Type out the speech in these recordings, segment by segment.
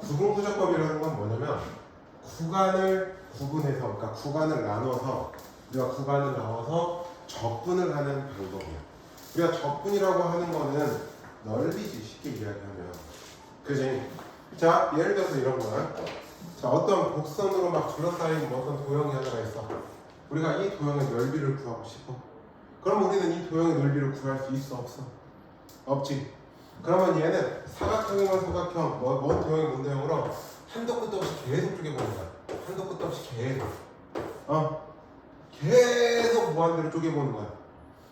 구분구조법이라는 건 뭐냐면 구간을 구분해서, 그러니까 구간을 나눠서, 우리가 구간을 나눠서 적분을 하는 방법이야. 우리가 적분이라고 하는 거는 넓이지, 쉽게 이야기하면. 그지? 자, 예를 들어서 이런 거야. 자, 어떤 곡선으로 막 둘러싸인 어떤 도형이 하나가 있어. 우리가 이 도형의 넓이를 구하고 싶어. 그럼 우리는 이 도형의 넓이를 구할 수 있어, 없어? 없지. 그러면 얘는 사각형이면 사각형, 뭔 도형이 뭔 도형으로 한도 끝도 없이 계속 쪼개보는 거야. 한도 끝도 없이 계속. 계속 무한대로 쪼개보는 거야.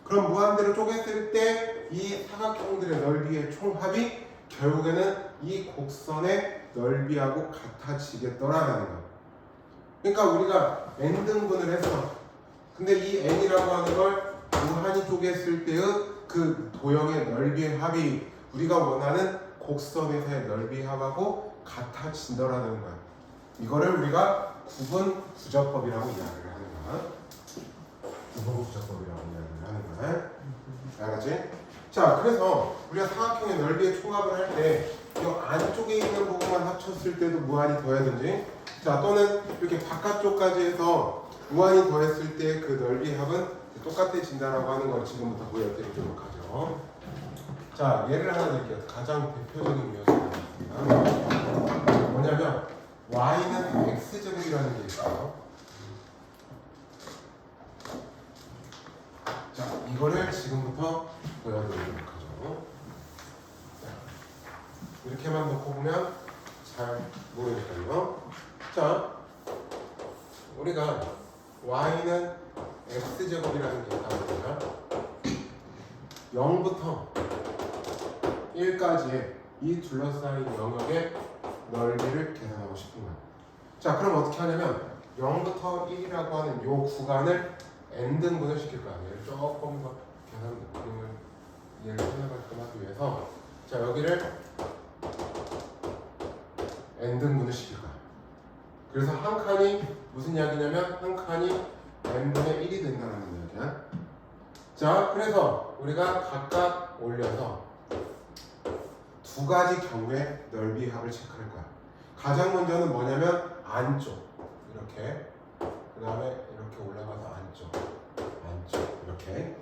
그럼 무한대로 쪼갰을 때 이 사각형들의 넓이의 총합이 결국에는 이 곡선의 넓이하고 같아지겠더라라는 거야. 그러니까 우리가 n등분을 했어. 근데 이 n이라고 하는 걸 무한히 쪼갰을 때의 그 도형의 넓이의 합이 우리가 원하는 곡선에서의 넓이의 합하고 같아진다라는 거야. 이거를 우리가 구분구조법이라고 이야기를 하는 거야. 구분구조법이라고 이야기를 하는 거야. 알았지? 자, 그래서 우리가 사각형의 넓이의 총합을 할 때 이 안쪽에 있는 부분만 합쳤을 때도 무한히 더해야든지, 자, 또는 이렇게 바깥쪽까지 해서 무한히 더했을 때 그 넓이의 합은 똑같아진다라고 하는 걸 지금부터 보여드리도록 하죠. 자, 예를 하나 드릴게요. 가장 대표적인 묘사입니다. 뭐냐면 y는 x제곱이라는 게 있어요. 자, 이거를 지금부터 보여드리도록 하죠. 이렇게만 놓고 보면 잘 모르니까요. 자, 우리가 y는 x제곱이라는 게 있다고 보면 0부터 1까지의 이 둘러싸인 영역의 넓이를 계산하고 싶은 거야. 자, 그럼 어떻게 하냐면 0부터 1이라고 하는 이 구간을 n등분을 시킬 거야. 얘를 조금 더 계산 그림을 이해를 해나가게끔 하기 위해서, 자, 여기를 n등분을 시킬 거야. 그래서 한 칸이 무슨 이야기냐면 한 칸이 n분의 1이 된다는 이야기야. 자, 그래서 우리가 각각 올려서 두 가지 경우의 넓이 합을 체크할 거야. 가장 먼저는 뭐냐면 안쪽 이렇게, 그 다음에 이렇게 올라가서 안쪽 이렇게.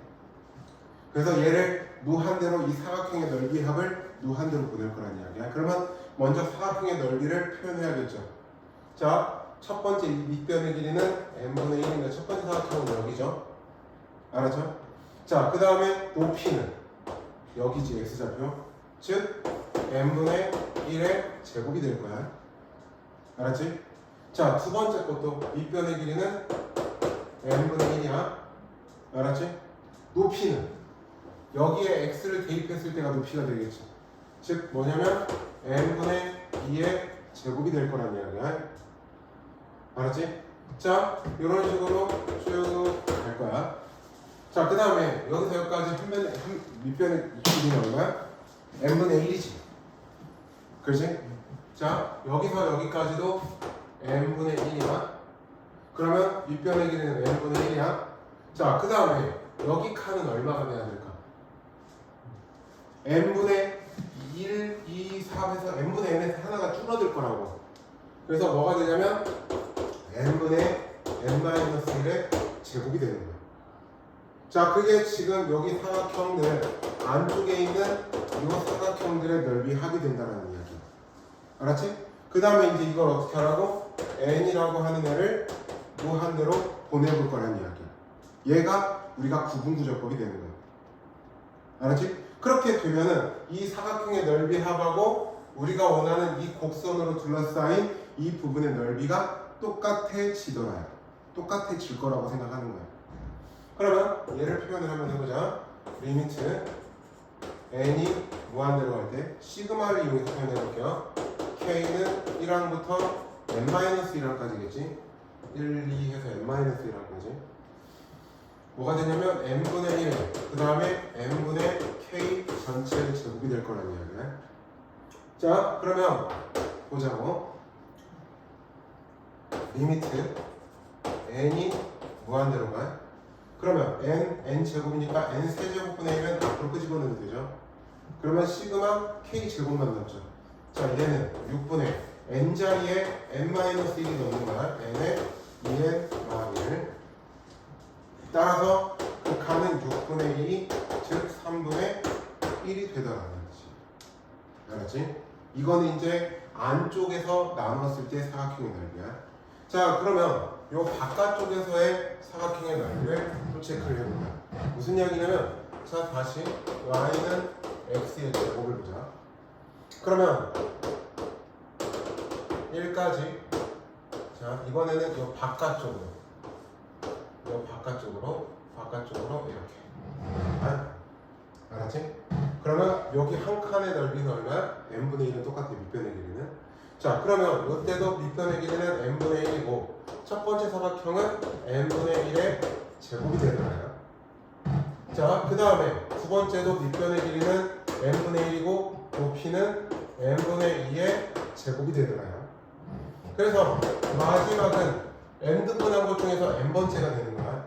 그래서 얘를 무한대로 이 사각형의 넓이 합을 무한대로 보낼 거란 이야기야. 그러면 먼저 사각형의 넓이를 표현해야겠죠. 자, 첫 번째 이 밑변의 길이는 n분의 1인데 첫 번째 사각형은 여기죠. 알았죠? 자, 그 다음에 높이는 여기지, x좌표. 즉 n분의 1의 제곱이 될 거야. 알았지? 자, 두 번째 것도 밑변의 길이는 n분의 1이야. 알았지? 높이는 여기에 x를 대입했을 때가 높이가 되겠지. 즉 뭐냐면 n분의 2의 제곱이 될 거란 이야기야. 알았지? 자, 이런 식으로 쭉 갈 거야. 자, 그 다음에 여기서 여기까지 밑변의 길이는 얼마야? n분의 1이지. 그렇지? 자, 여기서 여기까지도 n분의 1이야. 그러면 밑변의 길이는 n분의 1이야. 자, 그 다음에 여기 칸은 얼마가 돼야 될까? n분의 1, 2, 3에서 n분의 n에서 하나가 줄어들 거라고. 그래서 뭐가 되냐면 n분의 n-1의 제곱이 되는 거야. 자, 그게 지금 여기 사각형들 안쪽에 있는 이 사각형들의 넓이 합이 된다는 이야기. 알았지? 그 다음에 이제 이걸 어떻게 하라고? n이라고 하는 애를 무한대로 보내볼 거라는 이야기야. 얘가 우리가 구분구조법이 되는 거야. 알았지? 그렇게 되면은 이 사각형의 넓이 합하고 우리가 원하는 이 곡선으로 둘러싸인 이 부분의 넓이가 똑같아지더라요. 똑같아질 거라고 생각하는 거야. 그러면 얘를 표현을 한번 해보자. 리미트 n이 무한대로 갈 때 시그마를 이용해서 표현해 볼게요. k는 1항부터 n-1항까지겠지. 1, 2 해서 n-1항까지. 뭐가 되냐면 n분의 1, 그 다음에 n분의 k 전체의 제곱이 될 거라는 이야기야. 자, 그러면 보자고. 리미트 n이 무한대로 가. 그러면 n 제곱이니까 n 세제곱분의 1은 앞으로 끄집어내면 되죠. 그러면 시그마 k 제곱만 남죠. 자, 얘는 6분의 n자리에 n-1이 넣는 거야. n에 2n-1. 따라서 그 칸은 6분의 1이 즉 3분의 1이 되더라는 뜻이. 알았지? 이거는 이제 안쪽에서 나눴을 때 사각형의 넓이야. 자, 그러면 요 바깥쪽에서의 사각형의 넓이를 또 체크를 해보자. 무슨 이야기냐면, 자, 다시 y는 x의 제곱을 보자. 그러면 1까지, 자, 이번에는 요 바깥쪽으로 이렇게. 알았지? 그러면 여기 한 칸의 넓이는 얼마야? n분의 1은 똑같아, 밑변의 길이는. 자, 그러면 이때도 밑변의 길이는 n분의 1이고 첫 번째 사각형은 n분의 1의 제곱이 되잖아요. 자, 그 다음에 두 번째도 밑변의 길이는 n분의 1이고 높이는 n분의 2의 제곱이 되잖아요. 그래서 마지막은 n등분한 것 중에서 n번째가 되는 거야.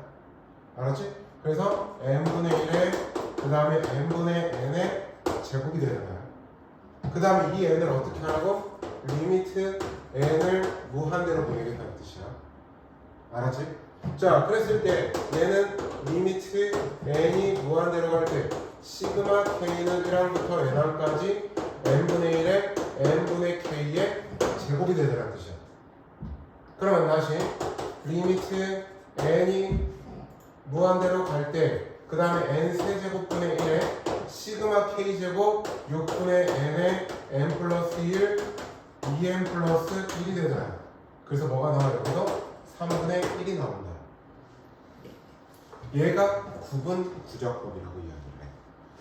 알았지? 그래서 n분의 1의 그 다음에 n분의 n의 제곱이 되는 거야. 그 다음에 이 n을 어떻게 하라고? 리미트 n을 무한대로 보내겠다는 뜻이야. 알았지? 자, 그랬을 때 얘는 리미트 n이 무한대로 갈 때 시그마 k는 1항부터 n항까지 n분의 1의 n분의 k의 제곱이 되더라는 뜻이야. 그러면 다시 리미트 n이 무한대로 갈 때 그 다음에 n 세제곱분의 1에 시그마 k제곱 6분의 n의 n 플러스 1 2n 플러스 1이 되잖아요. 그래서 뭐가 나와요? 여기서 3분의 1이 나온다. 얘가 구분 구적법이라고 이야기를 해.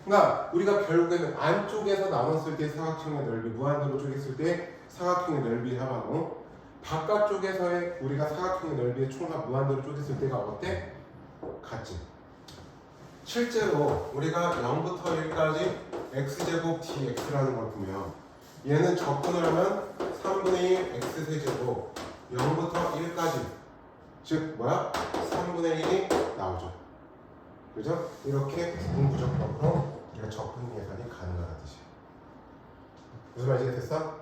그러니까 우리가 결국에는 안쪽에서 나눴을 때 사각형의 넓이, 무한대로 쪼갰을 때 사각형의 넓이 합하고 바깥쪽에서의 우리가 사각형의 넓이의 총합 무한대로 쪼갰을 때가 어때? 같지. 실제로 우리가 0부터 1까지 x제곱 dx라는 걸 보면 얘는 적분을 하면 3분의 1 x세제곱 0부터 1까지 즉 뭐야? 3분의 1이 나오죠. 그죠? 이렇게 구분구적법으로 우리가 적분 계산이 가능하다는 뜻이에요. 무슨 말인지 됐어?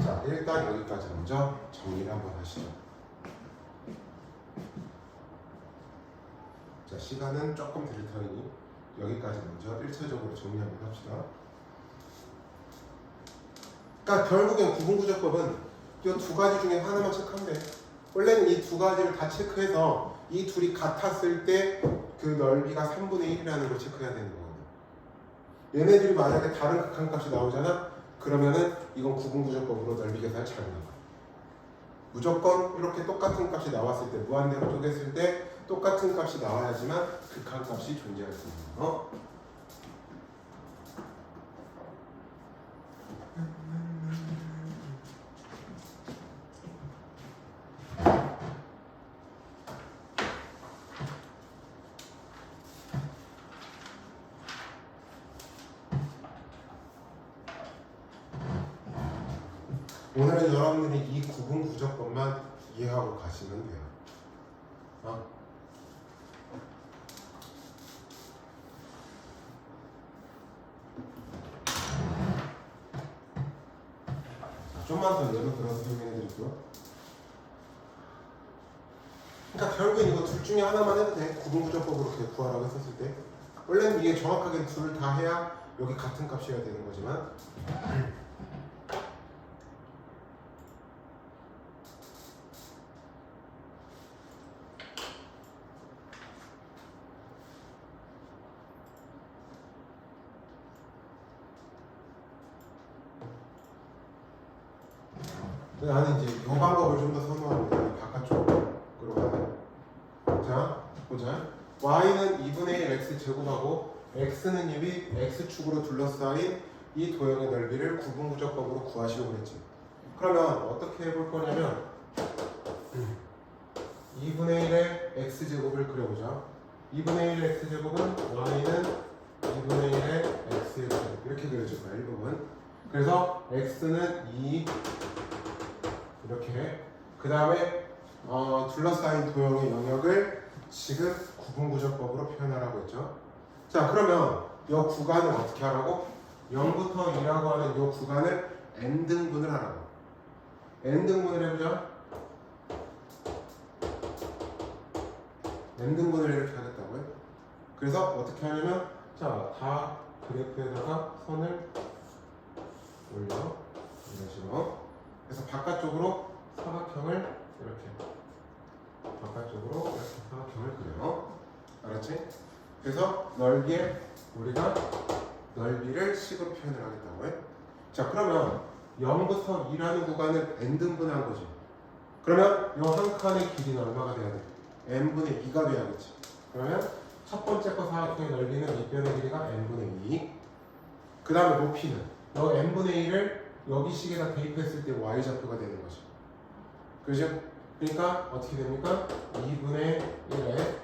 자, 일단 여기까지 먼저 정리를 한번 하시죠. 자, 시간은 조금 드릴 터이니 여기까지 먼저 1차적으로 정리 한번 합시다. 그러니까 결국엔 구분구적법은 이 두 가지 중에 하나만 체크하면 돼. 원래는 이 두 가지를 다 체크해서 이 둘이 같았을 때 그 넓이가 3분의 1이라는 걸 체크해야 되는 거거든. 얘네들이 만약에 다른 극한값이 나오잖아? 그러면은 이건 구분구적법으로 넓이 계산을 잘 나와. 무조건 이렇게 똑같은 값이 나왔을 때, 무한대로 쪼갰을 때 똑같은 값이 나와야지만 극한값이 존재할 수 있는 거. 오늘은 여러분들이 이 구분구적법만 이해하고 가시면 돼요. 좀만 더 예로 들어서 설명해 드릴게요. 그러니까 결국엔 이거 둘 중에 하나만 해도 돼. 구분구적법으로 이렇게 구하라고 했었을 때 원래는 이게 정확하게 둘 다 해야 여기 같은 값이어야 되는 거지만 나는 이제 이 방법을 좀 더 선호합니다. 바깥쪽으로 가는. 자, 보자. y는 2분의 1 x 제곱하고 x는 이미 x축으로 둘러싸인 이 도형의 넓이를 구분구적법으로 구하시려고 그랬지. 그러면 어떻게 해볼 거냐면 2분의 1의 x제곱을 그려보자. 2분의 1 x제곱은 y는 2분의 1의 x의 제곱 이렇게 그려줄 거야. 1부분. 그래서 x는 2 이렇게 그 다음에 둘러싸인 도형의 영역을 지금 구분구적법으로 표현하라고 했죠. 자, 그러면 이 구간을 어떻게 하라고? 0부터 2라고 하는 이 구간을 n등분을 하라고. n등분을 해보자. n등분을 이렇게 하겠다고요. 그래서 어떻게 하냐면 자, 다 그래프에다가 선을 올려 이런 식으로. 그래서 바깥쪽으로 사각형을 이렇게 바깥쪽으로 이렇게 사각형을 그려요. 알았지? 그래서 넓이에 우리가 넓이를 식으로 표현을 하겠다고요. 자, 그러면 0부터 2라는 구간을 n등분한 거지. 그러면 이 한 칸의 길이는 얼마가 돼야 돼? n분의 2가 돼야겠지. 그러면 첫 번째 거 사각형의 넓이는 밑변의 길이가 n분의 2. 그 다음에 높이는 이 n분의 2를 여기 식에다 대입했을 때 y좌표가 되는 거죠. 그죠? 그러니까 어떻게 됩니까? 2분의 1에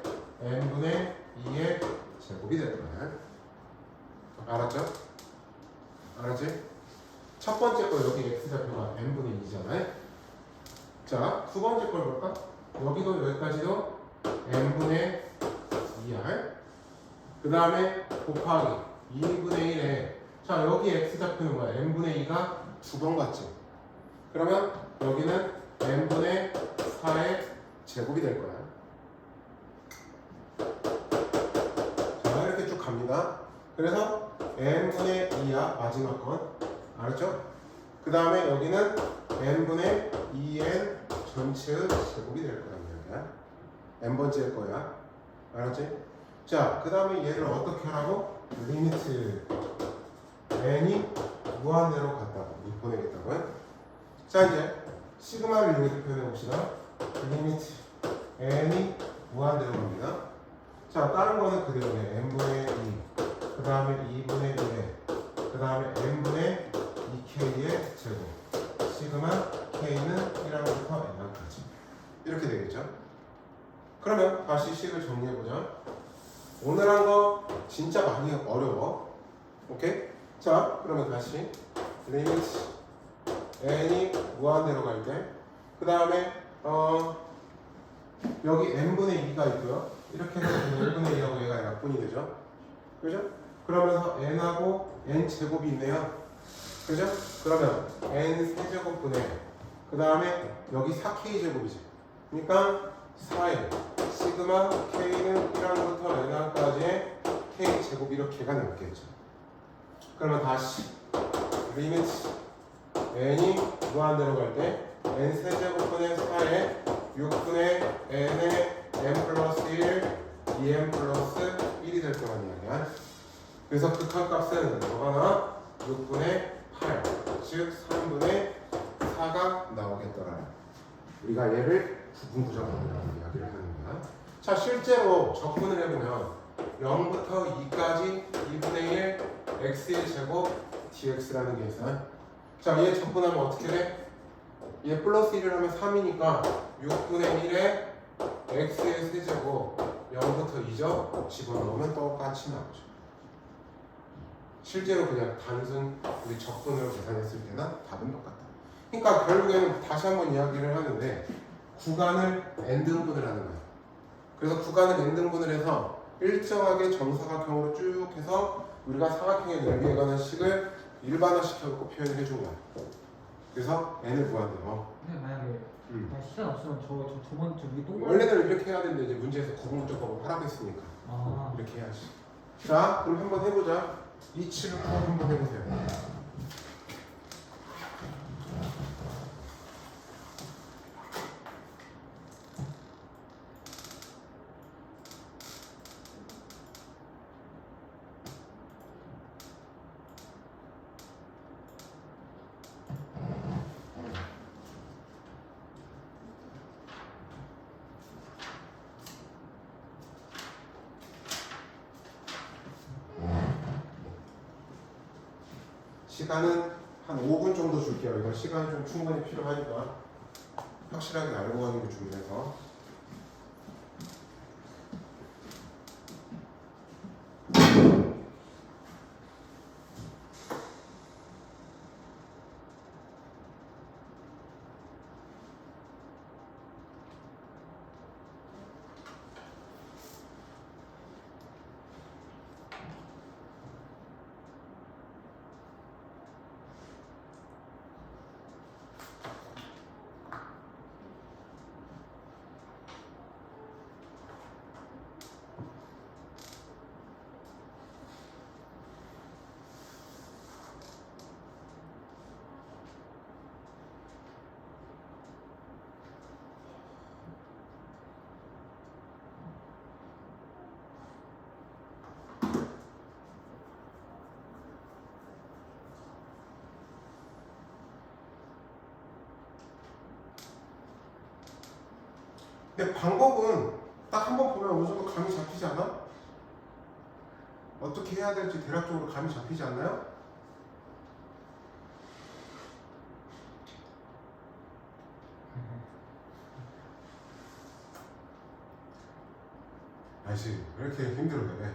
n분의 2의 제곱이 될 거야. 알았죠? 알았지? 첫 번째 거 여기 x좌표가 n분의 2잖아요. 자, 두 번째 걸 볼까? 여기도 여기까지도 n분의 2r. 그 다음에 곱하기 2분의 1에 자, 여기 x좌표는 뭐야? n분의 2가 두 번 같지? 그러면 여기는 n분의 4의 제곱이 될 거야. 자, 이렇게 쭉 갑니다. 그래서 n분의 2야, 마지막 건. 알았죠? 그 다음에 여기는 n분의 2n 전체의 제곱이 될 거란 이야기야. n번째일 거야. 알았지? 자, 그 다음에 얘를 어떻게 하라고? 리미트 n이 무한대로 갔다고 보내겠다고요? 자, 이제 시그마를 이렇게 표현해 봅시다. 리미트 n이 무한대로 갑니다. 자, 다른 거는 그대로네. n분의 2, 그 다음에 2분의 1에, 그 다음에 n분의 2k의 제곱. 시그마 k는 1항부터 n항까지. 이렇게 되겠죠? 그러면 다시 식을 정리해보자. 오늘 한 거 진짜 많이 어려워. 오케이? 자, 그러면 다시 리미트 n이 무한대로 갈 때, 그 다음에 여기 n분의 2가 있고요. 이렇게 해서 1분의 2하고 얘가 약분이 되죠. 그죠? 그러면서 n하고 n 제곱이 있네요. 그죠? 그러면 n 세제곱분의 그 다음에 여기 4k 제곱이지. 그러니까 4n 시그마 k는 1항부터 n항까지의 k 제곱 이렇게가 남겠죠. 그러면 다시 리미트 n이 무한대로 갈 때 n 세제곱분의 4에 6분의 n의 n 플러스 1 2n 플러스 1이 될 거란 이야기야. 그래서 극한값은 뭐가 나와? 6분의 8, 즉 3분의 4가 나오겠더라. 우리가 얘를 부분구조법이라고 이야기를 하는 거야. 자, 실제로 적분을 해보면 0부터 2까지 2분의 1 x의 제곱 dx라는 게 있어요. 자, 얘 적분하면 어떻게 돼? 얘 플러스 1을 하면 3이니까 6분의 1에 x의 세제곱 0부터 2죠? 집어넣으면 똑같이 나오죠. 실제로 그냥 단순 우리 적분으로 계산했을 때는 답은 똑같다. 그러니까 결국에는 다시 한번 이야기를 하는데 구간을 n등분을 하는 거예요. 그래서 구간을 n등분을 해서 일정하게 정사각형으로 쭉 해서 우리가 사각형의 넓이에 관한 식을 일반화시켜서 표현을 해준 거야. 그래서 n을 무한대로. 근데 만약에 시간 없으면 저 두 번째 위에 또 원래는 이렇게 해야 되는데 이제 문제에서 구분구조법을 하라고 했으니까 이렇게 해야지. 자, 그럼 한번 해보자. 이 칠을 꼭 한번 해보세요. 시간은 한 5분 정도 줄게요. 이건 시간이 좀 충분히 필요하니까 확실하게 알고 가는 게 중요해서. 근데 방법은 딱 한 번 보면 어느 정도 감이 잡히지 않아? 어떻게 해야 될지 대략적으로 감이 잡히지 않나요? 아이씨 왜 이렇게 힘들어해?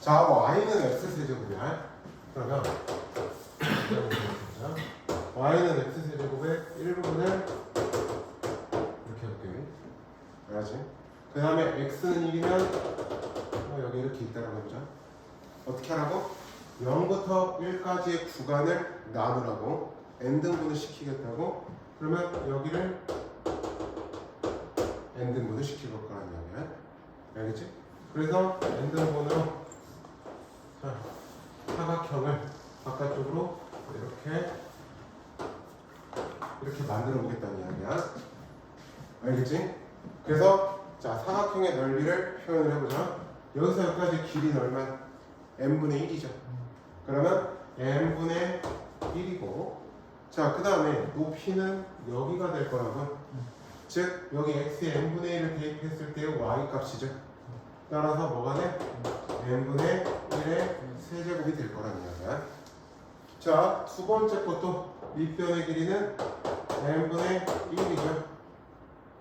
자, y는 x세제곱이야. 그러면 y는 x세제곱의 1부분을 이렇게 할게. 알았지? 그 다음에 x는 1이면 여기 이렇게 있다라고 해보자. 어떻게 하라고? 0부터 1까지의 구간을 나누라고 n등분을 시키겠다고. 그러면 여기를 n등분을 시킬 거라는 이야기야. 알겠지? 그래서 n등분으로 자, 사각형을 바깥쪽으로 이렇게 만들어 보겠다는 이야기야. 알겠지? 그래서 자, 사각형의 넓이를 표현을 해보자. 여기서 여기까지 길이는 얼마? n분의 1이죠. 그러면 n분의 1이고, 자, 그 다음에 높이는 여기가 될 거라고. 즉 여기 x에 n분의 1을 대입했을 때의 y 값이죠. 따라서 뭐가 돼? n분의 1의 세제곱이 될 거라는 이야기야. 자, 두 번째 것도 밑변의 길이는 n분의 1이죠.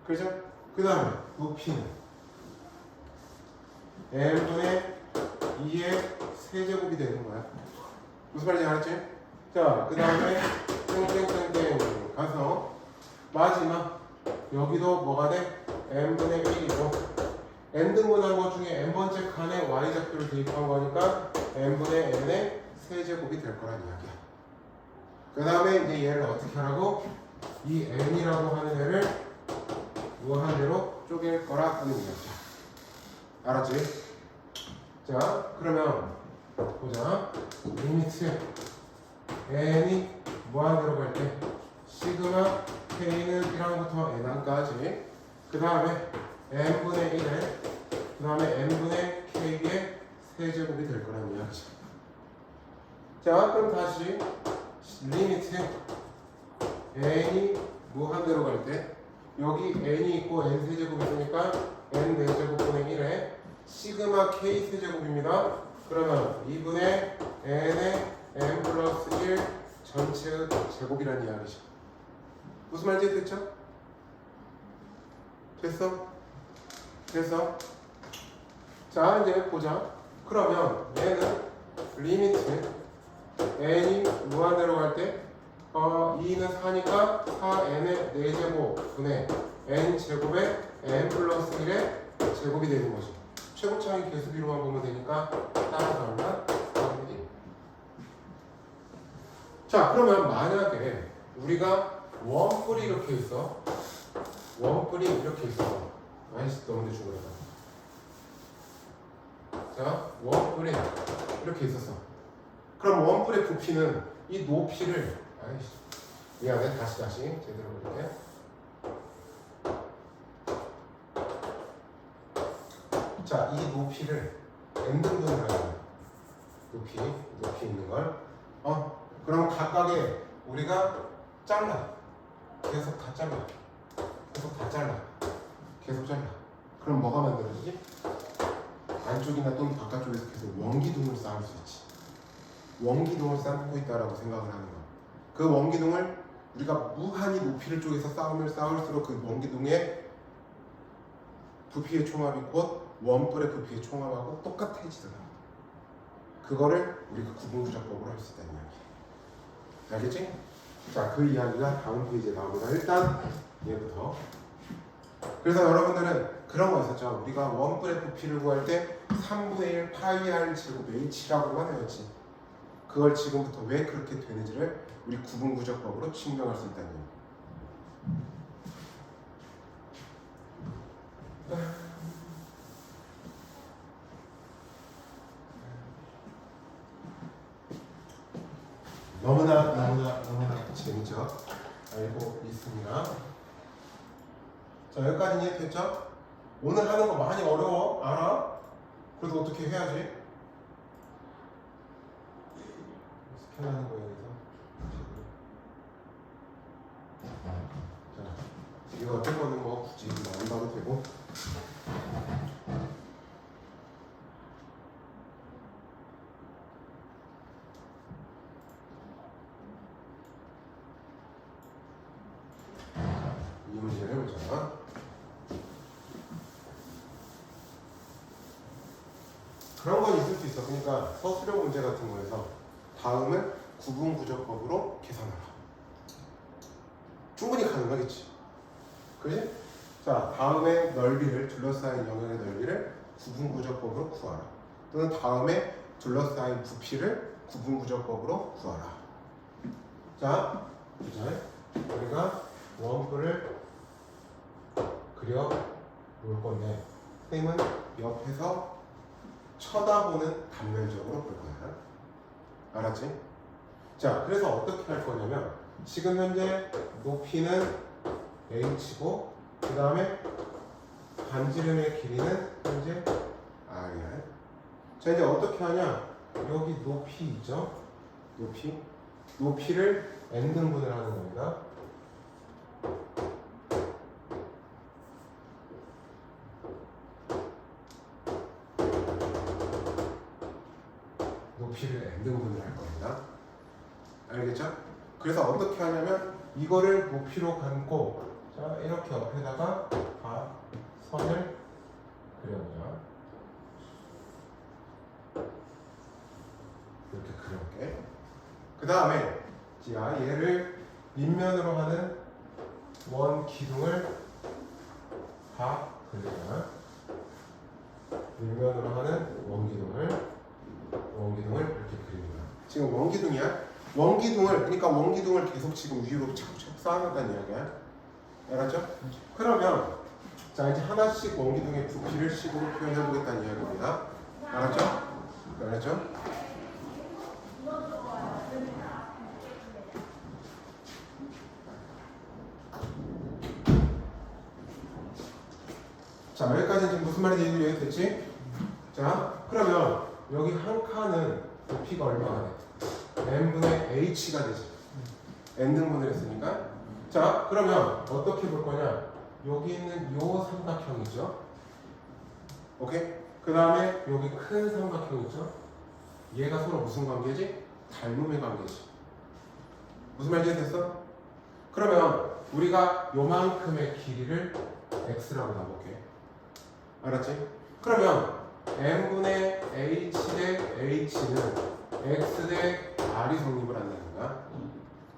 그죠? 그 다음에 높이는 n분의 2의 세제곱이 되는 거야. 무슨 말인지 알았지? 자, 그 다음에 땡땡땡땡 가서 마지막 여기도 뭐가 돼? n분의 1이고 n등분한 것 중에 n번째 칸에 y좌표를 대입한 거니까 n분의 n의 세제곱이 될 거란 이야기야. 그 다음에 이제 얘를 어떻게 하라고? 이 n이라고 하는 애를 무한대로 쪼갤 거라 하는 이야기야. 알았지? 자, 그러면 보자. 리미트 n이 무한대로 갈 때 시그마 k는 1항부터 n항까지 그 다음에 n분의 1에 그 다음에 n분의 k의 세제곱이 될 거라는 이야기죠. 자, 그럼 다시 리미트 n이 무한대로 갈 때 여기 n이 있고 n 세제곱이 있으니까 n 4제곱분의 1에 시그마 k 세제곱입니다. 그러면 2분의 n의 n 플러스 1 전체의 제곱이라는 이야기죠. 무슨 말인지 됐죠? 됐어? 됐어? 자, 이제 보자. 그러면 얘는 리미트 n이 무한대로 갈 때 2는 4니까 4n의 4제곱 분의 n 제곱에 n 플러스 1의 제곱이 되는 거지. 최고차항이 계수비로만 보면 되니까 따라서 얼마? 1. 자, 그러면 만약에 우리가 원뿔이 이렇게 있어. 원뿔이 이렇게 있어. 아이씨, 너무 대충 그래서. 자, 원뿔이 이렇게 있었어. 그럼 원뿔의 부피는 이 높이를, 아이씨, 미안해, 다시 제대로 볼게. 자, 이 높이를 n등분을 하는 거야. 높이 있는 걸. 그럼 각각의 우리가 잘라. 계속 다 잘라. 그럼 뭐가 만들어지지? 안쪽이나 또는 바깥쪽에서 계속 원기둥을 쌓을 수 있지. 원기둥을 쌓고 있다라고 생각을 하는 거야. 그 원기둥을 우리가 무한히 높이를 쪼개서 쌓을수록 그 원기둥의 부피의 총합이 곧 원뿔의 부피의 총합하고 똑같아지더라. 그거를 우리가 구분구조법으로 할 수 있다는 이야기. 알겠지? 자, 그 이야기가 다음 페이지에 나옵니다. 일단 얘부터. 그래서 여러분들은 그런 거 있었죠. 우리가 원뿔의 부피를 구할 때 3분의 1 파이 r 제곱 h라고만 외웠지. 그걸 지금부터 왜 그렇게 되는지를 우리 구분구조법으로 증명할 수 있다는 얘기. 너무나 재밌죠? 알고 있습니다. 자, 여기까지 이해됐죠? 오늘 하는 거 많이 어려워, 알아? 그래도 어떻게 해야지? 스캔하는 거에 대해서 자, 이거 어떤 거는 뭐 굳이 안 봐도 되고. 이 문제를 해보자. 그런 건 있을 수 있어. 그러니까 서술형 문제 같은 거에서 다음은 구분구조법으로 계산하라. 충분히 가능하겠지. 그지? 자, 다음에 넓이를, 둘러싸인 영역의 넓이를 구분구조법으로 구하라. 또는 다음에 둘러싸인 부피를 구분구조법으로 구하라. 자, 우리가 원뿔을 그려 놓을 건데 선생님은 옆에서 쳐다보는 단면적으로 볼 거야. 알았지? 자, 그래서 어떻게 할 거냐면 지금 현재 높이는 h고 그 다음에 반지름의 길이는 현재 r이야. 자, 이제 어떻게 하냐? 여기 높이 있죠? 높이를 n등분을 하는 겁니다. 높이를 n등분을 할 겁니다. 알겠죠? 그래서 어떻게 하냐면 이거를 높이로 감고 자, 이렇게 옆에다가 선을 그려보자. 이렇게 그려볼게. 그 다음에 얘를 밑면으로 하는 원 기둥을 다 그리자. 밑면으로 하는 원기둥을 이렇게 그립니다. 지금 원기둥이야. 그러니까 원기둥을 계속 지금 위로 차곡차곡 쌓아놨다는 이야기야. 알았죠? 그러면 자, 이제 하나씩 원기둥의 부피를 식으로 표현해 보겠다는 이야기입니다. 알았죠? 자, 여기까지 지금 무슨 말인지 이해됐지? 자, 그러면 여기 한 칸은 높이가 얼마가 돼? n분의 h가 되지. n등분을 했으니까. 자, 그러면 어떻게 볼 거냐? 여기 있는 요 삼각형이죠. 오케이? 그 다음에 여기 큰 삼각형 있죠? 얘가 서로 무슨 관계지? 닮음의 관계지. 무슨 말인지 됐어? 그러면 우리가 요만큼의 길이를 x라고 놔볼게. 알았지? 그러면 n분의 h 대 h는 x 대 r이 성립을 한다는 거야.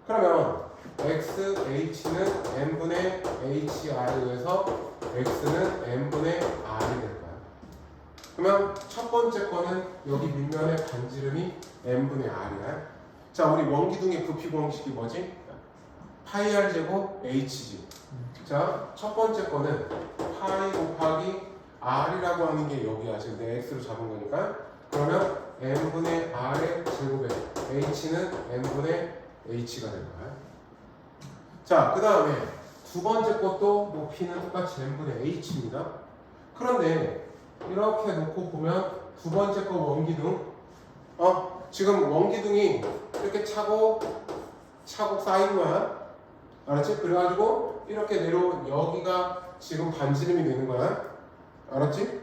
그러면 x, h는 n분의 hr에 의해서 x는 n분의 r이 될 거야. 그러면 첫 번째 거는 여기 밑면의 반지름이 n분의 r이야. 자, 우리 원기둥의 부피 공식이 뭐지? 파이 r 제곱 h지. 자, 첫 번째 거는 파이 곱하기 r이라고 하는 게 여기야. 지금 내 x로 잡은 거니까. 그러면 n분의 r의 제곱에 h는 n분의 h가 될 거야. 자, 그 다음에 두 번째 것도 높이는 똑같이 n분의 h입니다. 그런데 이렇게 놓고 보면 두 번째 거 원기둥, 지금 원기둥이 이렇게 차곡 쌓인 거야. 알았지? 그래가지고 이렇게 내려온 여기가 지금 반지름이 되는 거야. 알았지?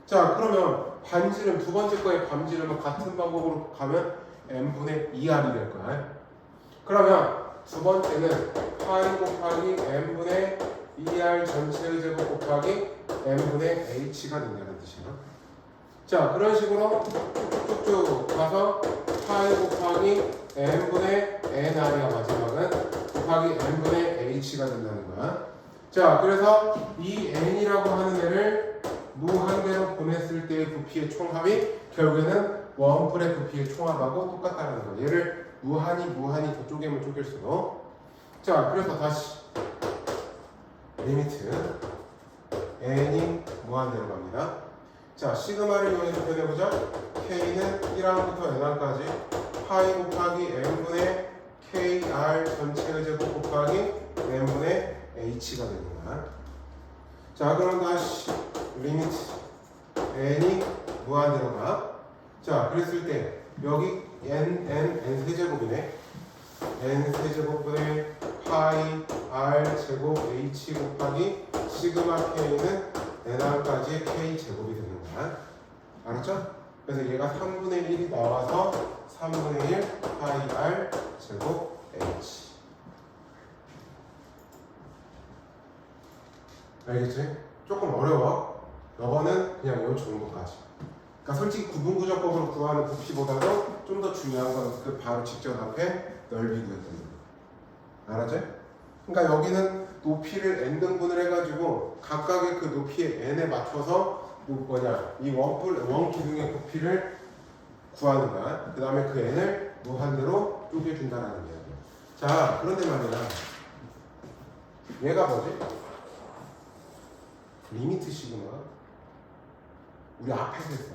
자, 그러면 반지름, 두 번째 거의 반지름은 같은 방법으로 가면 n분의 2r이 될 거야. 그러면 두 번째는 파이 곱하기 n분의 2r 전체의 제곱 곱하기 n분의 h가 된다는 뜻이야. 자, 그런 식으로 쭉쭉 가서 파이 곱하기 n분의 nr이야. 마지막은 곱하기 n분의 h가 된다는 거야. 자, 그래서 이 n이라고 하는 애를 무한대로 보냈을 때의 부피의 총합이 결국에는 원뿔의 부피의 총합하고 똑같다는 거야. 얘를 무한히 더 쪼개면 쪼갤수록. 자, 그래서 다시 리미트 n이 무한대로 갑니다. 자, 시그마를 이용해서 표현해보자. k는 1항부터 n항까지 파이 곱하기 n분의 kr 전체의 제곱 곱하기 n분의 h가 되는 거야. 자, 그럼 다시 리미트 n이 무한대로 가. 자, 그랬을 때 여기 n 세제곱이네. n 세제곱분의 파이 r 제곱 h 곱하기 시그마 k는 nr까지의 k 제곱이 되는 거야. 알았죠? 그래서 얘가 3분의 1이 나와서 3분의 1 파이 r 제곱 h. 알겠지? 조금 어려워. 이거는 그냥 요 정도까지. 그러니까 솔직히 구분구조법으로 구하는 부피보다도 좀 더 중요한 건 그 바로 직전 앞에 넓이 구했던 거. 알았지? 그러니까 여기는 높이를 n등분을 해가지고 각각의 그 높이의 n에 맞춰서 이 원 기둥의 부피를 구하는 거야. 그 다음에 그 n을 무한대로 쪼개준다라는 이야기야. 자, 그런데 말이야. 얘가 뭐지? 리미트 시그마. 우리 앞에서 했어.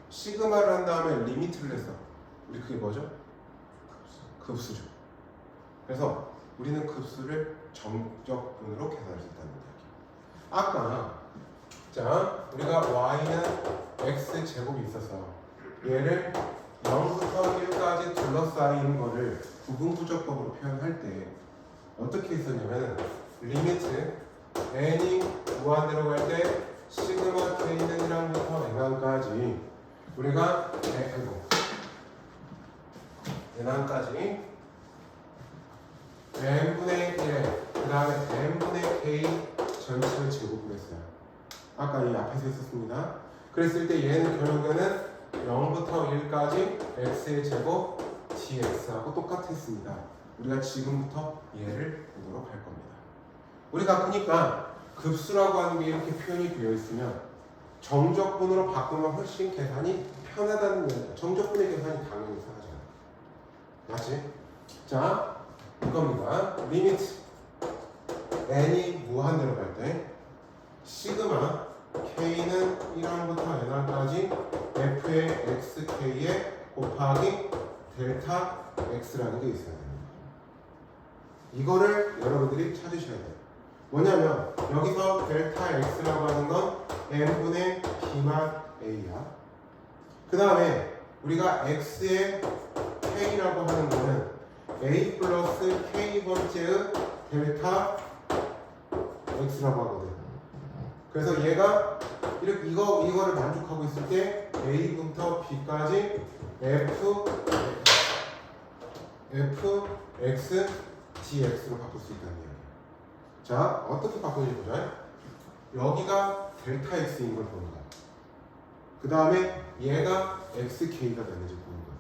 시그마를 한 다음에 리미트를 했어. 우리 그게 뭐죠? 급수죠. 그래서 우리는 급수를 정적분으로 계산할 수 있다는 이야기. 아까 자, 우리가 y는 x 제곱이 있어서 얘를 0부터 1까지 둘러싸인 거를 구분구조법으로 표현할 때 어떻게 했었냐면 리미트 n이 무한대로 갈 때 시그마 k는 1항부터 n항까지 우리가 n항까지 n분의 1에 그 다음에 n분의 k 전체를 제곱을 했어요. 아까 이 앞에서 했었습니다. 그랬을 때 얘는 결국에는 0부터 1까지 x의 제곱 dx하고 똑같았습니다. 우리가 지금부터 얘를 보도록 할 겁니다. 우리가 그러니까 급수라고 하는 게 이렇게 표현이 되어 있으면 정적분으로 바꾸면 훨씬 계산이 편하다는 얘기야. 정적분의 계산이 당연히 편하잖아. 맞지? 자, 이겁니다. 리미트 n이 무한대로 갈 때 시그마 k는 1항부터 n항까지 f의 xk에 곱하기 델타 x라는 게 있어야 됩니다. 이거를 여러분들이 찾으셔야 돼요. 뭐냐면 여기서 델타 x라고 하는 건 n분의 b만 a야. 그 다음에 우리가 x의 k라고 하는 거는 a 플러스 k번째의 델타 x라고 하거든. 그래서 얘가 이렇게 이거를 만족하고 있을 때 a부터 b까지 f x dx로 바꿀 수 있다는 이야기야. 자, 어떻게 바꾸는지 보자. 여기가 델타 x인 걸 보는 거야. 그 다음에 얘가 xk가 되는지 보는 거야.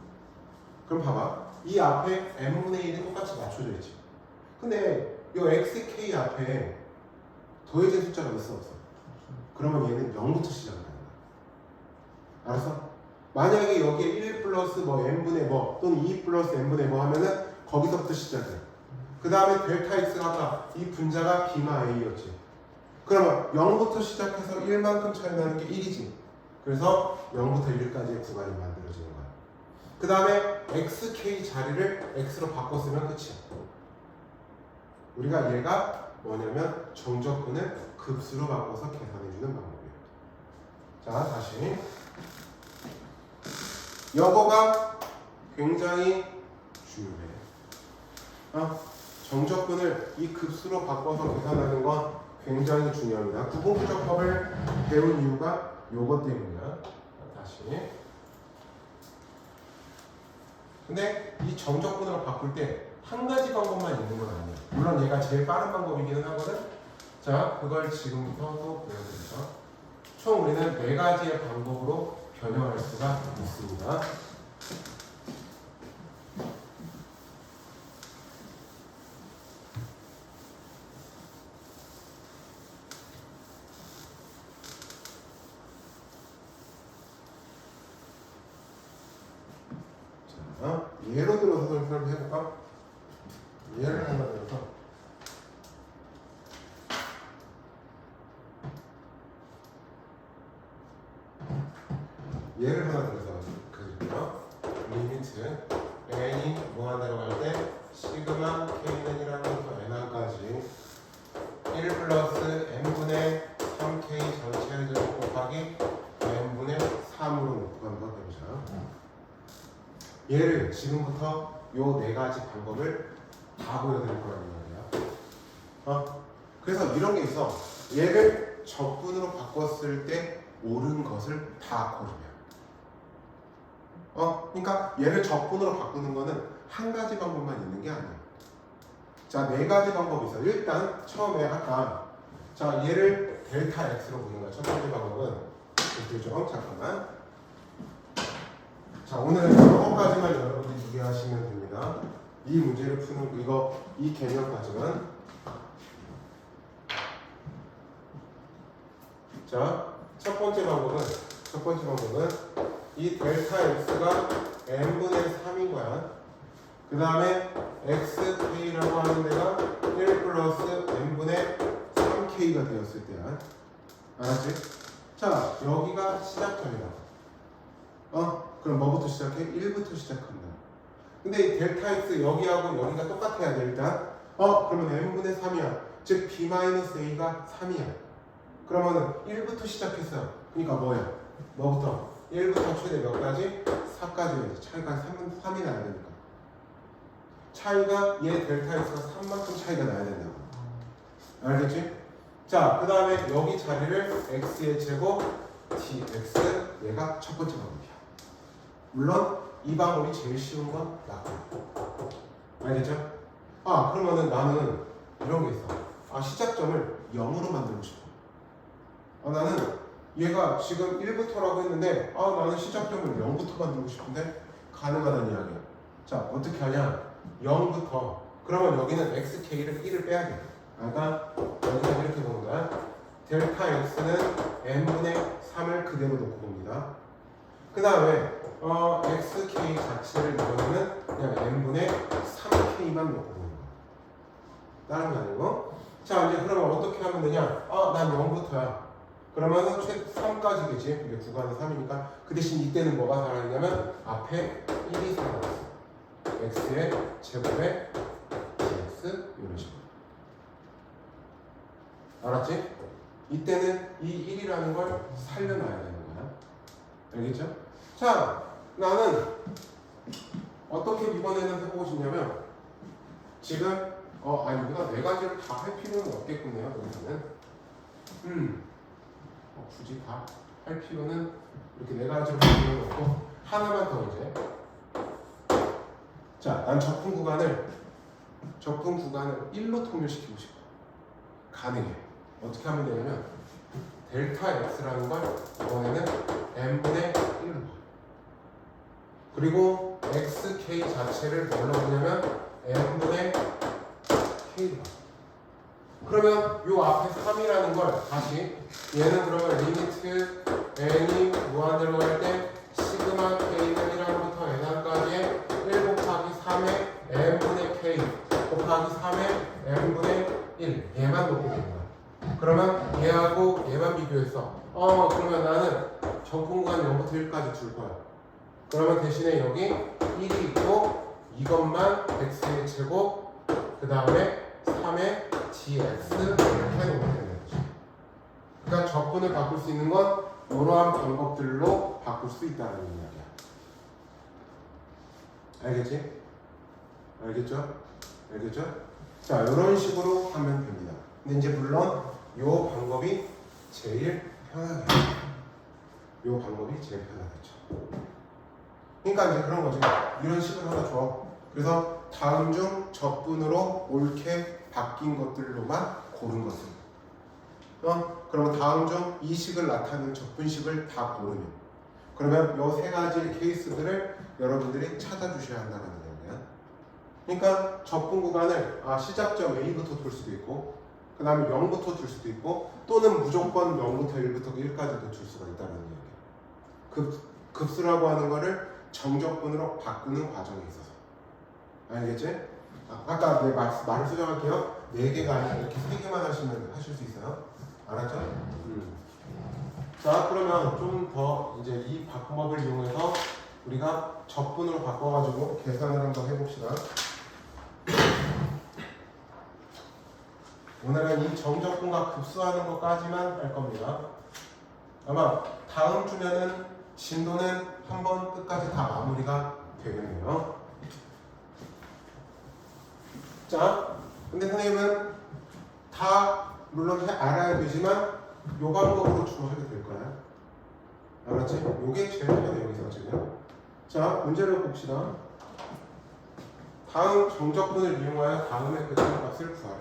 그럼 봐봐. 이 앞에 n분의 1이 똑같이 맞춰져 있지. 근데 이 xk 앞에 더해진 숫자가 있어 없어? 그러면 얘는 0부터 시작을 하는 거야. 알았어? 만약에 여기에 1 플러스 뭐 n분의 뭐 또는 2 플러스 n분의 뭐 하면은 거기서부터 시작해. 그 다음에 델타 x가 아까 이 분자가 b마 a였지. 그러면 0부터 시작해서 1만큼 차이 나는 게 1이지. 그래서 0부터 1까지의 구간이 만들어지는 거야. 그 다음에 xk 자리를 x로 바꿨으면 끝이야. 우리가 얘가 뭐냐면 정적분을 급수로 바꿔서 계산해주는 방법이에요. 자, 다시 여거가 굉장히 중요해. 정적분을 이 급수로 바꿔서 계산하는 건 굉장히 중요합니다. 구분부적법을 배운 이유가 요것 때문이야. 다시. 근데 이 정적분으로 바꿀 때 한 가지 방법만 있는 건 아니야. 물론 얘가 제일 빠른 방법이기는 하거든. 자, 그걸 지금부터 또 보여드리죠. 총 우리는 4가지의 방법으로 변형할 수가 있습니다. 자, 예로 들어서 설명을 해볼까? 예를 하나 들어서 그릴게요. 리미트 n이 무한대로 갈 때 시그마 k는 1하면서 n까지 1 플러스 n분의 3k 전체를 제곱 곱하기 n분의 3으로 놓고 한번 해보자. 얘를 지금부터 요 4가지 방법을 다 보여드릴 거란 말이야. 그래서 이런 게 있어. 얘를 적분으로 바꿨을 때 옳은 것을 다 고르면. 그러니까 얘를 적분으로 바꾸는 거는 한 가지 방법만 있는 게 아니야. 자, 4가지 방법이 있어. 일단 처음에 아까 자 얘를 델타 x로 보는 거야. 첫 번째 방법은 이렇게 잠깐만. 자, 오늘은 이거까지만 여러분들이 이해하시면 됩니다. 이 문제를 푸는 이 개념까지만. 자, 첫 번째 방법은 이 델타 x가 n분의 3인 거야. 그 다음에 xk라고 하는 데가 1 플러스 n분의 3k가 되었을 때야. 알았지? 자, 여기가 시작점이다. 그럼 뭐부터 시작해? 1부터 시작한다. 근데 이 델타 x 여기하고 여기가 똑같아야 돼 일단. 그러면 n분의 3이야. 즉 b-a가 3이야. 그러면은 1부터 시작했어요. 그러니까 뭐야? 뭐부터? 1부터 최대 몇 가지? 4까지. 차이가 3이 나야 되니까. 차이가 얘 델타 x가 3만큼 차이가 나야 된다고. 알겠지? 자, 그 다음에 여기 자리를 x의 제곱 dx 얘가 첫 번째 방법이야. 물론 이 방법이 제일 쉬운 건 맞고. 알겠죠? 그러면은 나는 이런 게 있어. 시작점을 0으로 만들고 싶어. 나는 얘가 지금 1부터라고 했는데 나는 시작점을 0부터 만들고 싶은데 가능하다는 이야기야. 자, 어떻게 하냐? 0부터 그러면 여기는 xk를 1을 빼야 돼. 그러니까 여기서 이렇게 보는 거야. 델타 x는 n분의 3을 그대로 놓고 봅니다. 그 다음에 xk 자체를 이거는 그냥 n분의 3k만 놓고 보는 거야. 다른 거 아니고. 자, 이제 그러면 어떻게 하면 되냐? 난 0부터야. 그러면은 최 3까지겠지. 이게 구간이 3이니까. 그 대신 이때는 뭐가 살아있냐면 앞에 1이 살아있어. x의 제곱에 dx 이런 식으로. 알았지? 이때는 이 1이라는 걸 살려놔야 되는 거야. 알겠죠? 자, 나는 어떻게 이번에는 해보고 싶냐면 지금 아니구나. 네 가지를 다 할 필요는 없겠군요. 여기서는 굳이 다 할 필요는 이렇게 네 가지로 할 필요는 없고 하나만 더 이제. 자, 난 적분 구간을 1로 통일시키고 싶어. 가능해. 어떻게 하면 되냐면 델타 x라는 걸 이번에는 n분의 1로 봐. 그리고 xk 자체를 뭘로 보냐면 n분의 k로 봐. 그러면 요 앞에 3이라는 걸 다시 얘는 그러면 리미트 n이 무한대로 갈 때 시그마 k는 1항부터 n항까지의 1 곱하기 3의 n분의 k 곱하기 3의 n분의 1 얘만 놓고 되는 거야. 그러면 얘하고 얘만 비교했어. 그러면 나는 적분 구간 0부터 1까지 줄 거야. 그러면 대신에 여기 1이 있고 이것만 x의 제곱 그 다음에 3의 dx 이렇게 해놓으면 되는 거지. 그러니까 적분을 바꿀 수 있는 건 이러한 방법들로 바꿀 수 있다는 이야기야. 알겠지? 알겠죠? 알겠죠? 자, 이런 식으로 하면 됩니다. 근데 이제 물론 이 방법이 제일 편하겠죠. 이 방법이 제일 편하겠죠. 그러니까 이제 그런 거지. 이런 식으로 하나 줘. 그래서 다음 중 적분으로 옳게 바뀐 것들로만 고른 것을. 그러면 다음 중 이 식을 나타내는 적분식을 다 고르면. 그러면 이 세 가지 케이스들을 여러분들이 찾아주셔야 한다는 얘기야. 그러니까 적분 구간을 시작점 A부터 둘 수도 있고, 그 다음에 0부터 둘 수도 있고, 또는 무조건 0부터 1부터 1까지도 줄 수가 있다는 얘기야. 급수라고 하는 거를 정적분으로 바꾸는 과정에 있어서. 알겠지? 아까 내 말을 수정할게요. 4개가 아니라 이렇게 3개만 하실 수 있어요. 알았죠? 자, 그러면 좀 더 이제 이 방법을 이용해서 우리가 적분으로 바꿔가지고 계산을 한번 해봅시다. 오늘은 이 정적분과 급수하는 것까지만 할 겁니다. 아마 다음 주면은 진도는 한번 끝까지 다 마무리가 되겠네요. 자, 근데 선생님은 다 물론 알아야 되지만 요 방법으로 주로 하게 될 거야. 알았지? 요게 제일 편해 여기서 지금. 자, 문제를 봅시다. 다음 정적분을 이용하여 다음의 배출값을 구하라.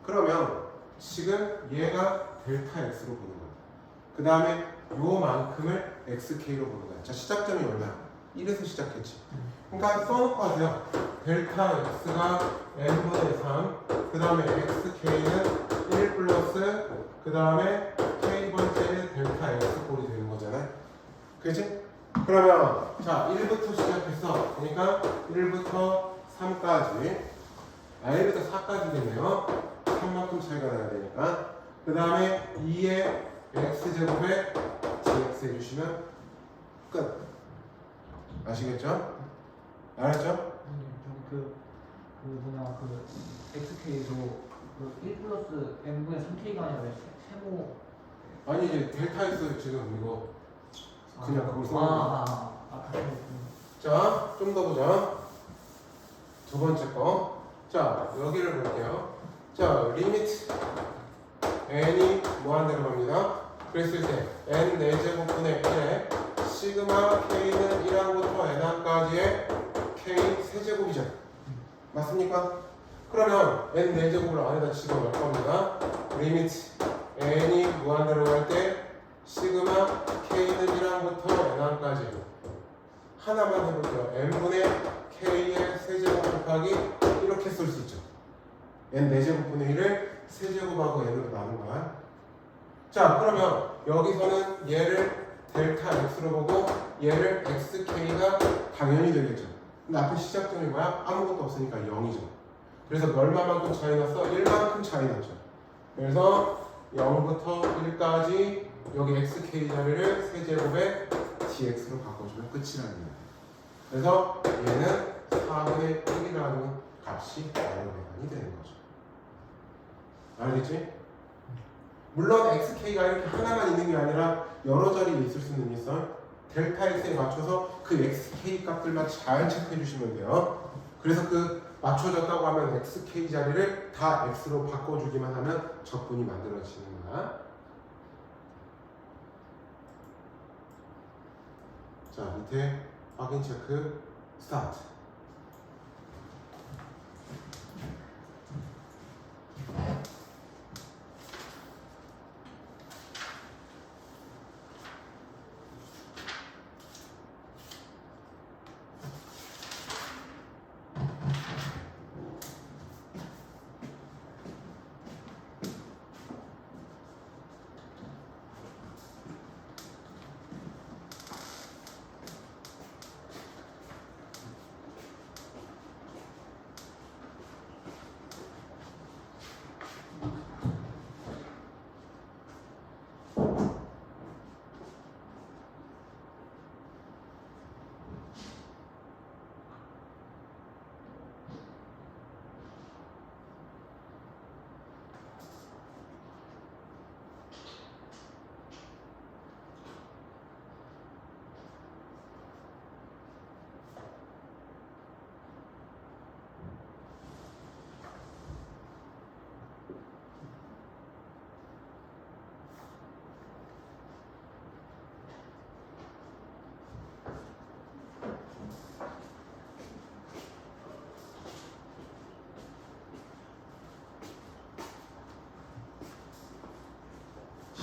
그러면 지금 얘가 델타 x로 보는 거야. 그 다음에 요만큼을 xk로 보는 거야. 자, 시작점이 얼마야? 1에서 시작했지. 그러니까 써놓고 하세요. 델타 x가 n분의 3, 그 다음에 xk는 1 플러스, 그 다음에 k번째는 델타 x꼴이 되는 거잖아요. 그치? 그러면 자, 1부터 시작해서, 그러니까 1부터 3까지, 1부터 4까지 되네요. 3만큼 차이가 나야 되니까. 그 다음에 2의 x제곱에 dx 해주시면 끝. 아시겠죠? 알았죠? XK도 1 플러스 n분의 3K가 아니라 세모. 아니 이제 델타 x 지금 이거 그냥 그걸 써놓은 거야. 자, 좀 더 보자. 두 번째 거. 자, 여기를 볼게요. 자, 리미트 n이 무한대로 갑니다. 그랬을 때 n 4제곱분의 1에 시그마 k는 1항부터 n항까지의 k 세제곱이죠. 맞습니까? 그러면 n 4제곱을 안에다 집어넣을 겁니다. 리미트 n이 무한대로 갈 때 시그마 k는 1항부터 n항까지 하나만 해볼게요. n분의 k의 세제곱 곱하기 이렇게 쓸 수 있죠. n 4제곱분의 1을 세제곱하고 n으로 나눈 거야. 자, 그러면 여기서는 얘를 델타 x로 보고 얘를 xk가 당연히 되겠죠. 근데 앞에 시작점이 뭐야? 아무것도 없으니까 0이죠. 그래서 얼마만큼 차이 났어? 1만큼 차이 났죠. 그래서 0부터 1까지 여기 xk 자리를 세제곱에 dx로 바꿔주면 끝이라는 거예요. 그래서 얘는 4분의 1이라는 값이 나오게 되는 거죠. 알겠지? 물론 xk가 이렇게 하나만 있는 게 아니라 여러 자리에 있을 수는 있어. 델타 x에 맞춰서 그 xk 값들만 잘 체크해 주시면 돼요. 그래서 그 맞춰졌다고 하면 xk 자리를 다 x로 바꿔주기만 하면 적분이 만들어지는 거야. 자, 밑에 확인 체크 스타트.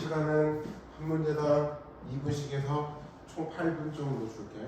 시간은 한 문제당 2분씩해서 총 8분 정도 줄게.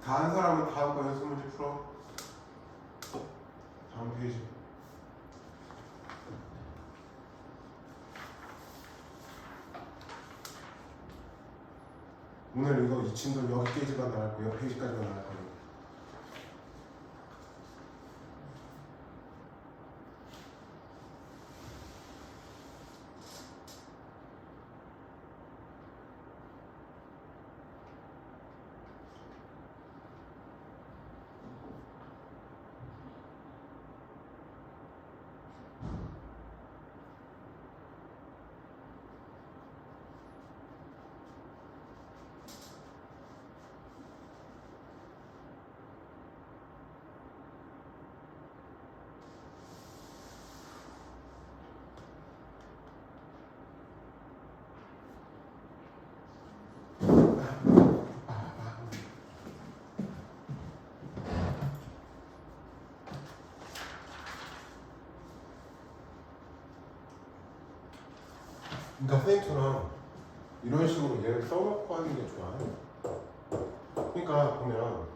다 한 사람은 다음 거 연습 문제 풀어. 다음 페이지. 오늘 이거 이 친구 여기까지만 나갈 거예요. 페이지까지만 나갈 거예요. 그러니까 선생님처럼 이런 식으로 얘를 써놓고 하는 게 좋아요. 그러니까 보면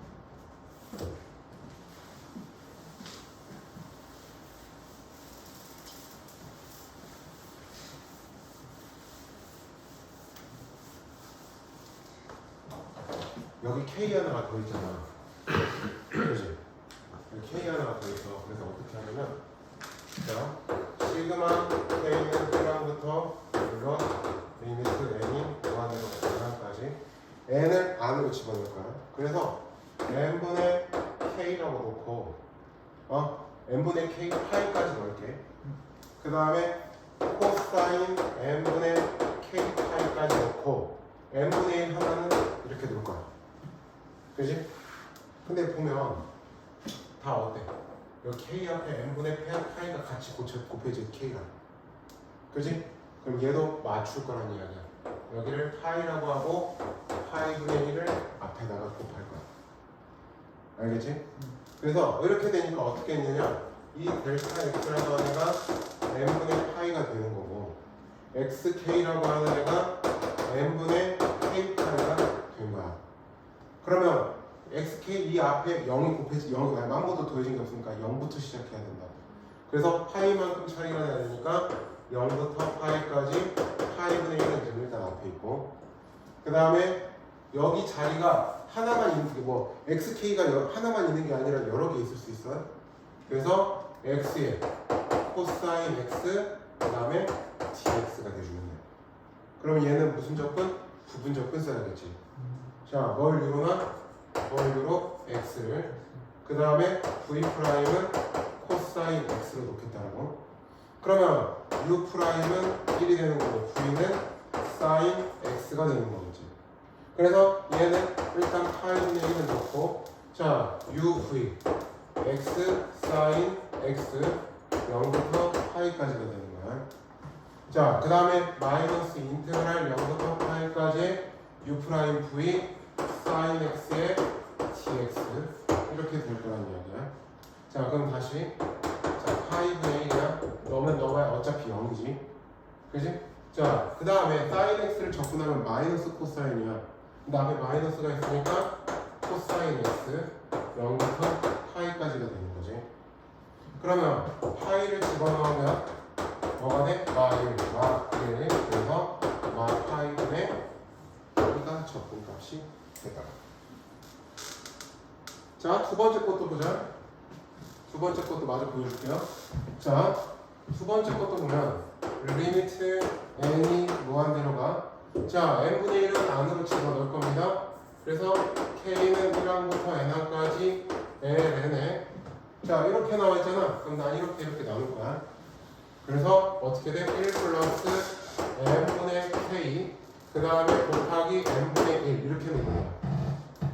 여기 K 하나가 더 있잖아. 그렇지? 여기 K 하나가 더 있어. 그래서 어떻게 하냐면 자, 시그마 K는 1항부터 물론 리미트 n이 무한대로 가까지 n을 안으로 집어넣을 거야. 그래서 n분의 k라고 놓고 n분의 k 파이까지 넣을게. 그 다음에 코사인 n분의 k 파이까지 넣고 n분의 1 하나는 이렇게 놓을 거야. 그지? 근데 보면 다 어때? 여기 k 앞에 n분의 파이가 같이 곱해질 k가. 그지? 그럼 얘도 맞출 거란 이야기야. 여기를 파이라고 하고 파이분의 1을 앞에다가 곱할 거야. 알겠지? 그래서 이렇게 되니까 어떻게 했느냐, 이 델타 x라고 하는 애가 n분의 파이가 되는 거고 xk라고 하는 애가 n분의 k 파이가 된 거야. 그러면 xk 이 앞에 0이 곱해지 0이 아무것도 더해진 게 없으니까 0부터 시작해야 된다. 그래서 파이만큼 차이가 나야 되니까 0부터 파이까지 파이분의 1은 지금 일단 앞에 있고, 그 다음에 여기 자리가 하나만 있는 게 뭐 xk가 하나만 있는 게 아니라 여러 개 있을 수 있어요. 그래서 x에 코사인 x 그 다음에 dx가 돼주는 거예요. 그럼 얘는 무슨 접근? 부분 접근 써야겠지. 자, 뭘 유로나? 뭘 유로? x를 그 다음에 v'은 코사인 x로 놓겠다고. 그러면 u'은 1이 되는 거고 v는 사인 x가 되는 거겠지. 그래서 얘는 일단 파이분의 1을 넣고, 자 uv x 사인 x 0부터 파이까지가 되는 거야. 자, 그 다음에 마이너스 인테그랄 0부터 파이까지 u'v 사인 x의 dx 이렇게 될 거란 이야기야. 자, 그럼 다시 자 파이분의 1이야. 넣으면 넣어봐야 어차피 0이지. 그지? 자, 그 다음에 사인 x를 접근하면 마이너스 코사인이야. 그 다음에 마이너스가 있으니까 코사인 x 0부터 파이까지가 되는 거지. 그러면 파이를 집어넣으면 뭐가 돼? 마1 그래서 마파이분의 여기가 접근값이 되다. 자, 두 번째 것도 보자. 두 번째 것도 마저 보여줄게요. 자, 두 번째 것도 보면 리미트 n이 무한대로 가. 자, n분의 1은 안으로 집어넣을 겁니다. 그래서 k는 1항부터 n항까지 ln에 자, 이렇게 나와 있잖아. 그럼 난 이렇게 나눌 거야. 그래서 어떻게 돼? 1 플러스 n분의 k 그 다음에 곱하기 n분의 1 이렇게 놓는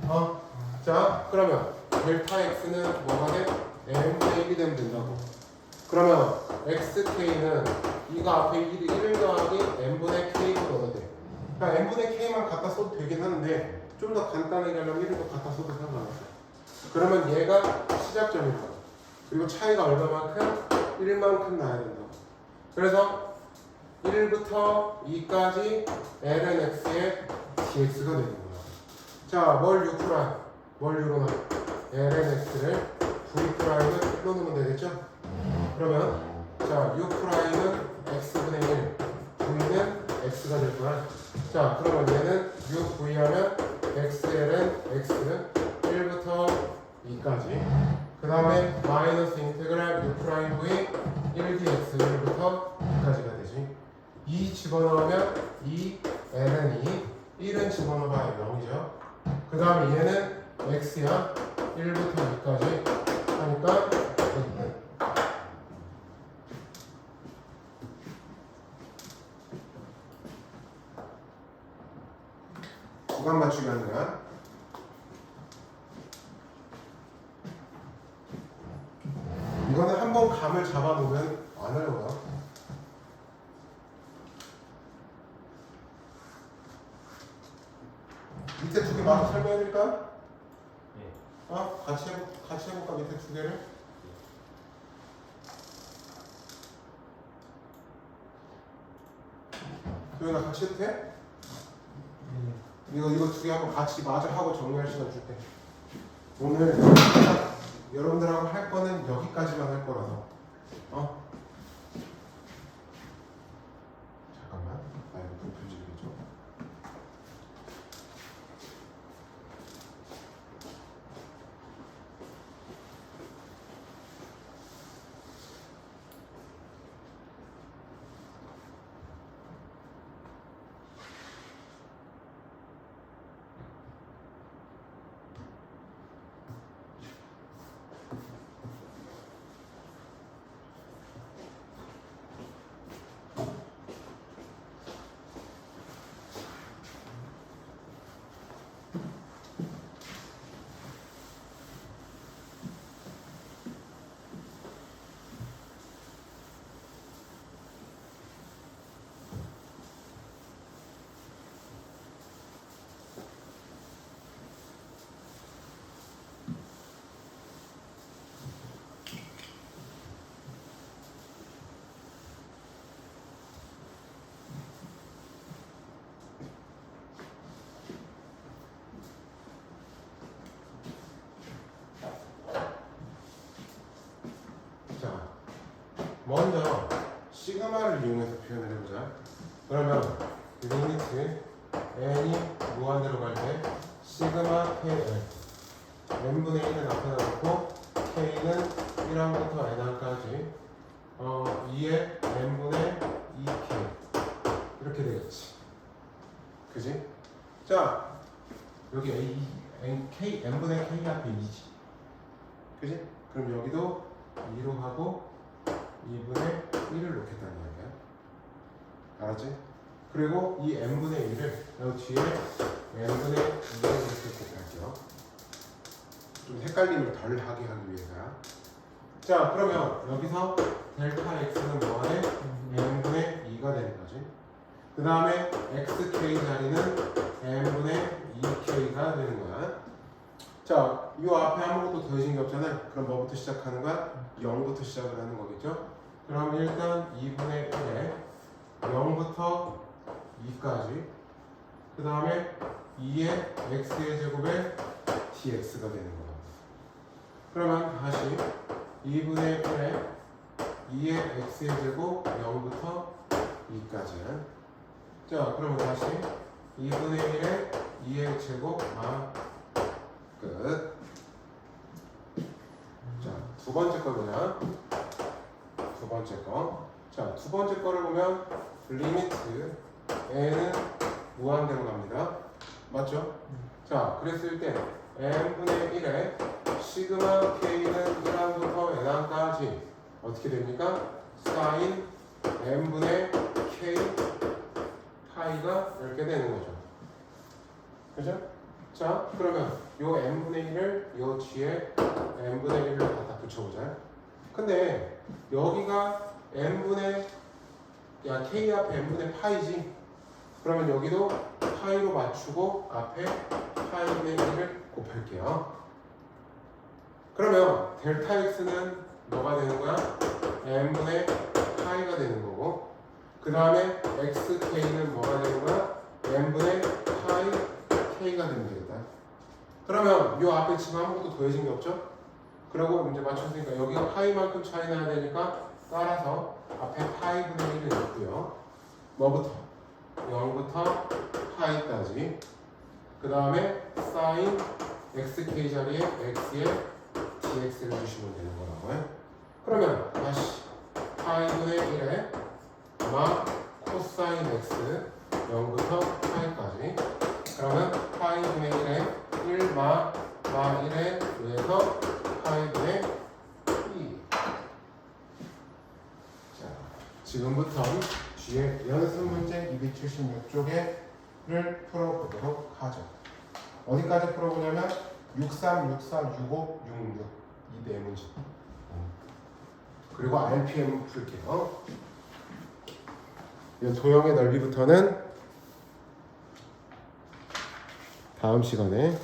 거야. 자, 그러면 델타 x는 뭐가 돼? n분의 1이 되면 된다고. 그러면 xk는 이거 앞에 1 더하기 n분의 k로 넣어도 돼. 그러니까 n분의 k만 갖다 써도 되긴 하는데 좀 더 간단하게 하려면 1을 더 갖다 써도 상관없어. 그러면 얘가 시작점일 거야. 그리고 차이가 얼마만큼? 1만큼 나야 된다. 그래서 1부터 2까지 ln x의 dx가 되는 거야. 자, 뭘 6프라임? 뭘 U로 나? ln x를 v 프라임을 1로 넣으면 되겠죠? 그러면 자 U 프라임은 x분의 1, v는 x가 될 거야. 자 그러면 얘는 U v 하면 x ln x는 1부터 2까지. 그 다음에 마이너스 인테그랄 U 프라임 v 1dx 1부터 2까지가 되지. 2 집어넣으면 2 ln 1은 집어넣어봐야 0이죠. 그 다음에 얘는 x야. 1부터 2까지 하니까 구간 맞추기 하는 거야. 이거는 한번 감을 잡아놓으면 안 어려워요. 밑에 두 개 마저 설명해드릴까? 네. 같이 해볼까 밑에 두 개를? 도현아 같이 해도 돼? 이거 두 개 한번 같이 마저 하고 정리할 시간 줄게. 오늘 여러분들하고 할 거는 여기까지만 할 거라서. 잠깐만. 나 이거 높여지기 좀. 자, 먼저 시그마를 이용해서 표현을 해보자. 그러면 리미트 n이 무한대로 갈 때 시그마 kl n분의 1은 앞에 놓고 k는 1항부터 n항까지 2의 n분의 2k 이렇게 되겠지. 그지? 자, 여기 n분의 k 앞에 2지. 그지? 그럼 여기도 2로 하고 2분의 1을 놓겠다는 이야기야. 알았지? 그리고 이 n분의 1을 여기 뒤에 n분의 2를 이렇게 곱할게요. 좀 헷갈림을 덜 하게 하기 위해서야. 자, 그러면 여기서 델타 x는 뭐하네? n분의 2가 되는 거지. 그 다음에 xk 자리는 n분의 2k가 되는 거야. 자, 이 앞에 아무것도 더해진 게 없잖아요. 그럼 뭐부터 시작하는 거야? 0부터 시작을 하는 거겠죠? 그럼 일단 2분의 1에 0부터 2까지 그 다음에 2의 x의 제곱에 dx가 되는 거야. 그러면 다시 2분의 1에 2의 x의 제곱 0부터 2까지. 자, 그러면 다시 2분의 1에 2의 제곱 끝. 자, 두 번째 거 보자. 두 번째 거. 자, 두 번째 거를 보면 리미트 n은 무한대로 갑니다. 맞죠? 자, 그랬을 때 n분의 1에 시그마 k는 1항부터 n항까지 어떻게 됩니까? 사인 n분의 k 파이가 이렇게 되는 거죠. 그죠? 자, 그러면 요 n분의 1을 요 뒤에 n분의 1을 갖다 붙여보자. 근데 여기가 n분의 k 앞에 n분의 파이지. 그러면 여기도 파이로 맞추고 앞에 파이분의 1을 곱할게요. 그러면 델타 x는 뭐가 되는 거야? n분의 파이가 되는 거고, 그 다음에 xk는 뭐가 되는 거야? n분의 파이 k가 되면 되겠다. 그러면 이 앞에 지금 아무것도 더해진 게 없죠? 그리고 이제 맞췄으니까 여기가 파이만큼 차이 나야 되니까 따라서 앞에 파이분의 1을 넣고요. 뭐부터? 0부터 파이까지. 그 다음에 사인 xk 자리에 x에 dx를 주시면 되는 거라고요. 그러면 다시 파이분의 1에 마 코사인 x 0부터 파이까지. 그러면 파이분의 1에 1마 1에 의해서 파이분의 2. 자, 지금부터 뒤에 연습 문제 276쪽에를 풀어보도록 하죠. 어디까지 풀어보냐면 63, 64, 65, 66 이 네 문제. 그리고 RPM 풀게요. 이 도형의 넓이부터는 다음 시간에